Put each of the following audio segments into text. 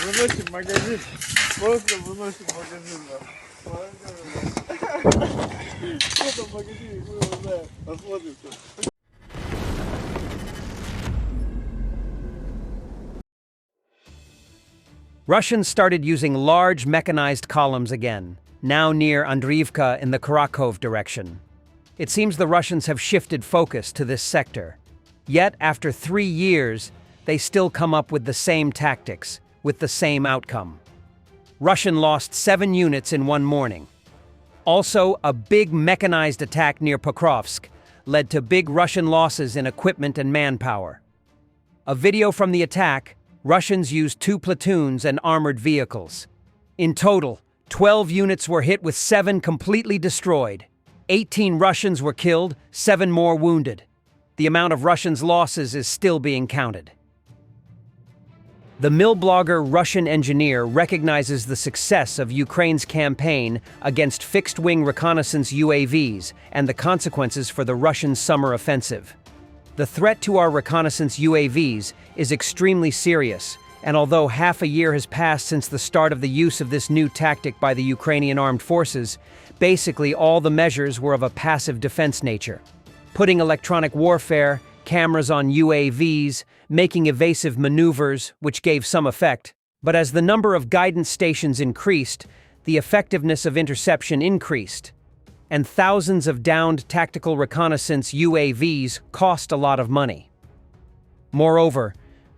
Выносим магазин. Просто выносим магазин. Что там в магазине, мы его знаем. Посмотрите. Russians started using large mechanized columns again, now near Andriivka in the Krakow direction. It seems the Russians have shifted focus to this sector. Yet, after 3 years, they still come up with the same tactics, with the same outcome. Russian lost 7 units in one morning. Also, a big mechanized attack near Pokrovsk led to big Russian losses in equipment and manpower. A video from the attack, Russians used 2 platoons and armored vehicles. In total, 12 units were hit with 7 completely destroyed. 18 Russians were killed, 7 more wounded. The amount of Russians' losses is still being counted. The mill blogger Russian Engineer recognizes the success of Ukraine's campaign against fixed-wing reconnaissance UAVs and the consequences for the Russian summer offensive. The threat to our reconnaissance UAVs is extremely serious, and although half a year has passed since the start of the use of this new tactic by the Ukrainian armed forces, basically all the measures were of a passive defense nature. Putting electronic warfare, cameras on UAVs, making evasive maneuvers, which gave some effect. But as the number of guidance stations increased, the effectiveness of interception increased. And thousands of downed tactical reconnaissance UAVs cost a lot of money. Moreover,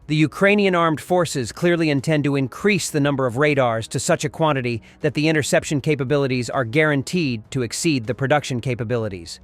the Ukrainian armed forces clearly intend to increase the number of radars to such a quantity that the interception capabilities are guaranteed to exceed the production capabilities.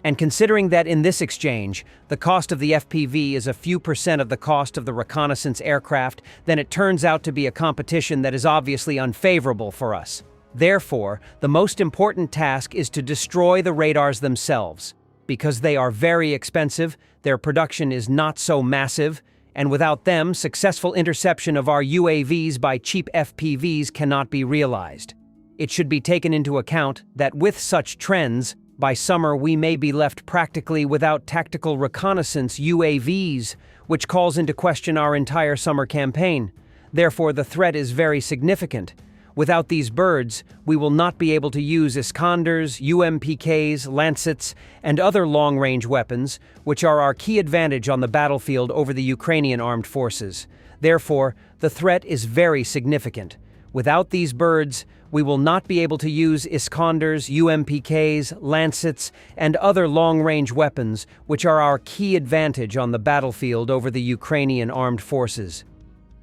And considering that in this exchange, the cost of the FPV is a few % of the cost of the reconnaissance aircraft, then it turns out to be a competition that is obviously unfavorable for us. Therefore, the most important task is to destroy the radars themselves. Because they are very expensive, their production is not so massive, and without them, successful interception of our UAVs by cheap FPVs cannot be realized. It should be taken into account that with such trends, by summer we may be left practically without tactical reconnaissance UAVs, which calls into question our entire summer campaign. Therefore, the threat is very significant. Without these birds, we will not be able to use Iskanders, UMPKs, Lancets, and other long-range weapons, which are our key advantage on the battlefield over the Ukrainian armed forces. Therefore, the threat is very significant. Without these birds, we will not be able to use Iskanders, UMPKs, Lancets, and other long-range weapons, which are our key advantage on the battlefield over the Ukrainian armed forces.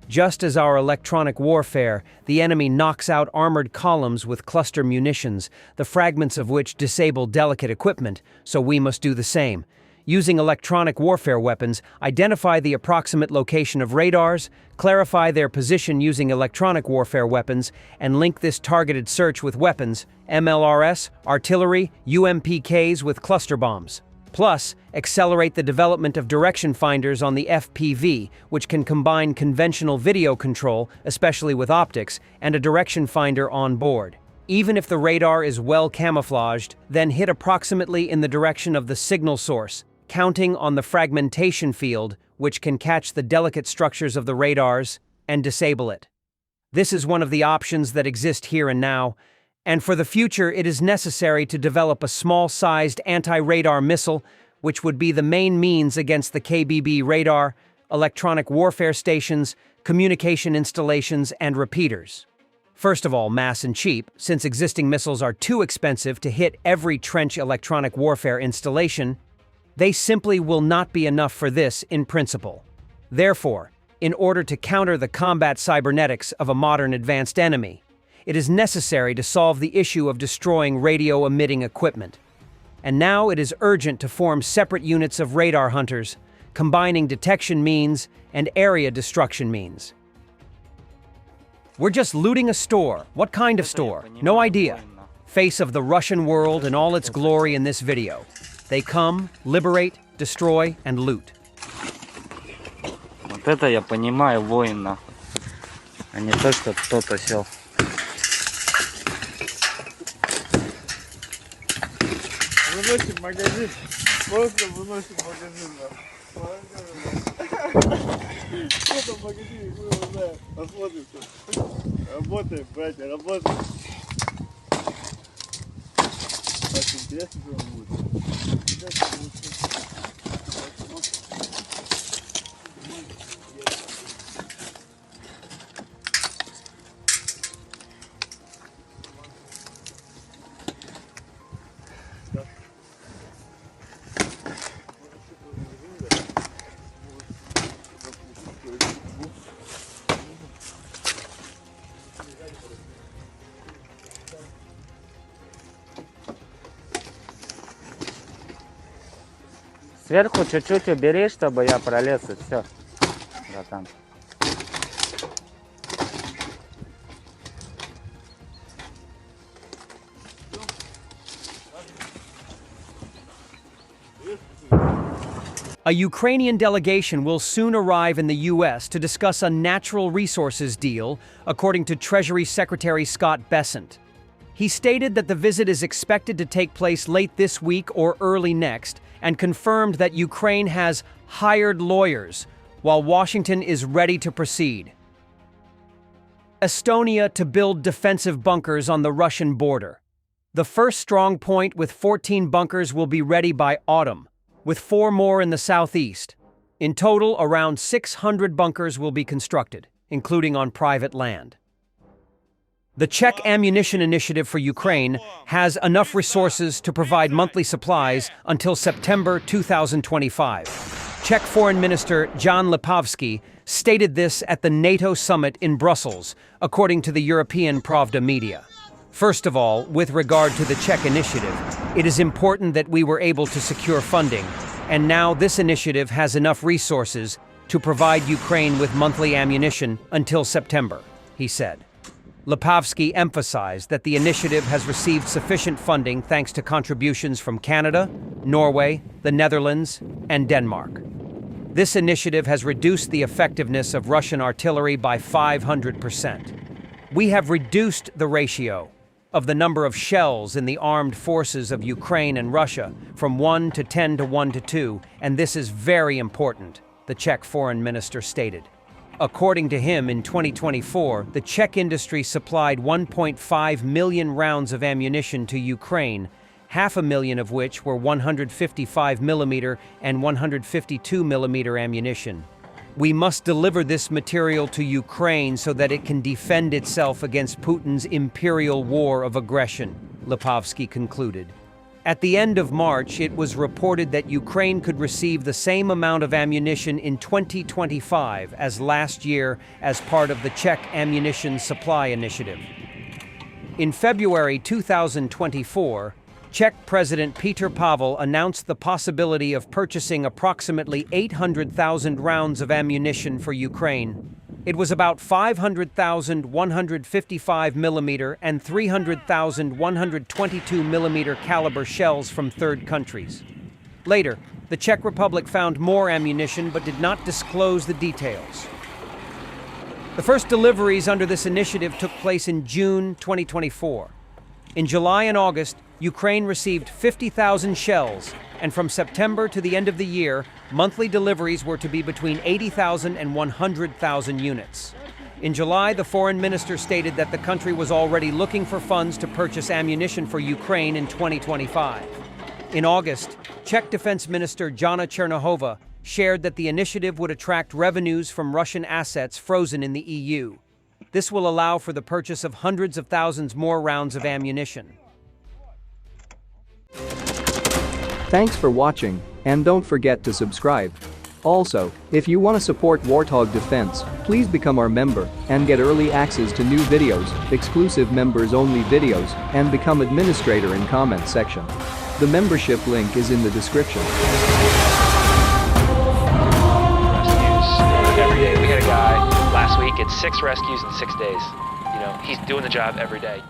Just as our electronic warfare, the enemy knocks out armored columns with cluster munitions, the fragments of which disable delicate equipment, so we must do the same. Using electronic warfare weapons, identify the approximate location of radars, clarify their position using electronic warfare weapons, and link this targeted search with weapons, MLRS, artillery, UMPKs with cluster bombs. Plus, accelerate the development of direction finders on the FPV, which can combine conventional video control, especially with optics, and a direction finder on board. Even if the radar is well camouflaged, then hit approximately in the direction of the signal source, counting on the fragmentation field, which can catch the delicate structures of the radars and disable it. This is one of the options that exist here and now, and for the future it is necessary to develop a small-sized anti-radar missile, which would be the main means against the KBB radar, electronic warfare stations, communication installations, and repeaters. First of all, mass and cheap, since existing missiles are too expensive to hit every trench electronic warfare installation, they simply will not be enough for this in principle. Therefore, in order to counter the combat cybernetics of a modern advanced enemy, it is necessary to solve the issue of destroying radio-emitting equipment. And now it is urgent to form separate units of radar hunters, combining detection means and area destruction means. We're just looting a store. What kind of store? No idea. Face of the Russian world in all its glory in this video. They come, liberate, destroy, and loot. Вот это я понимаю, воин, нахуй. А не то, что кто-то сел. Выносим магазин. Просто выносим магазин. Что там, погоди, мы его знаем. Посмотрим. Работаем, братья, работаем. Так, интересно, что он будет. Сверху чуть-чуть убери, чтобы я пролез, и все, братан. A Ukrainian delegation will soon arrive in the U.S. to discuss a natural resources deal, according to Treasury Secretary Scott Bessent. He stated that the visit is expected to take place late this week or early next, and confirmed that Ukraine has hired lawyers, while Washington is ready to proceed. Estonia to build defensive bunkers on the Russian border. The first strong point with 14 bunkers will be ready by autumn, with 4 more in the southeast. In total, around 600 bunkers will be constructed, including on private land. The Czech ammunition initiative for Ukraine has enough resources to provide monthly supplies until September 2025. Czech Foreign Minister Jan Lipavsky stated this at the NATO summit in Brussels, according to the European Pravda media. First of all, with regard to the Czech initiative, it is important that we were able to secure funding, and now this initiative has enough resources to provide Ukraine with monthly ammunition until September, he said. Lipavsky emphasized that the initiative has received sufficient funding thanks to contributions from Canada, Norway, the Netherlands, and Denmark. This initiative has reduced the effectiveness of Russian artillery by 500%. We have reduced the ratio of the number of shells in the armed forces of Ukraine and Russia from 1 to 10 to 1 to 2, and this is very important, the Czech foreign minister stated. According to him, in 2024, the Czech industry supplied 1.5 million rounds of ammunition to Ukraine, 500,000 of which were 155mm and 152mm ammunition. We must deliver this material to Ukraine so that it can defend itself against Putin's imperial war of aggression, Lipavsky concluded. At the end of March, it was reported that Ukraine could receive the same amount of ammunition in 2025 as last year as part of the Czech ammunition supply initiative. In February 2024, Czech President Petr Pavel announced the possibility of purchasing approximately 800,000 rounds of ammunition for Ukraine. It was about 500,000 155mm and 300,000 122mm caliber shells from third countries. Later, the Czech Republic found more ammunition but did not disclose the details. The first deliveries under this initiative took place in June 2024. In July and August, Ukraine received 50,000 shells, and from September to the end of the year, monthly deliveries were to be between 80,000 and 100,000 units. In July, the foreign minister stated that the country was already looking for funds to purchase ammunition for Ukraine in 2025. In August, Czech Defense Minister Jana Černochová shared that the initiative would attract revenues from Russian assets frozen in the EU. This will allow for the purchase of hundreds of thousands more rounds of ammunition. Thanks for watching, and don't forget to subscribe. Also, if you want to support Warthog Defense, please become our member and get early access to new videos, exclusive members-only videos, and become administrator in comment section. The membership link is in the description. Rescues every day. We had a guy last week, it's 6 rescues in 6 days. You know, he's doing the job every day.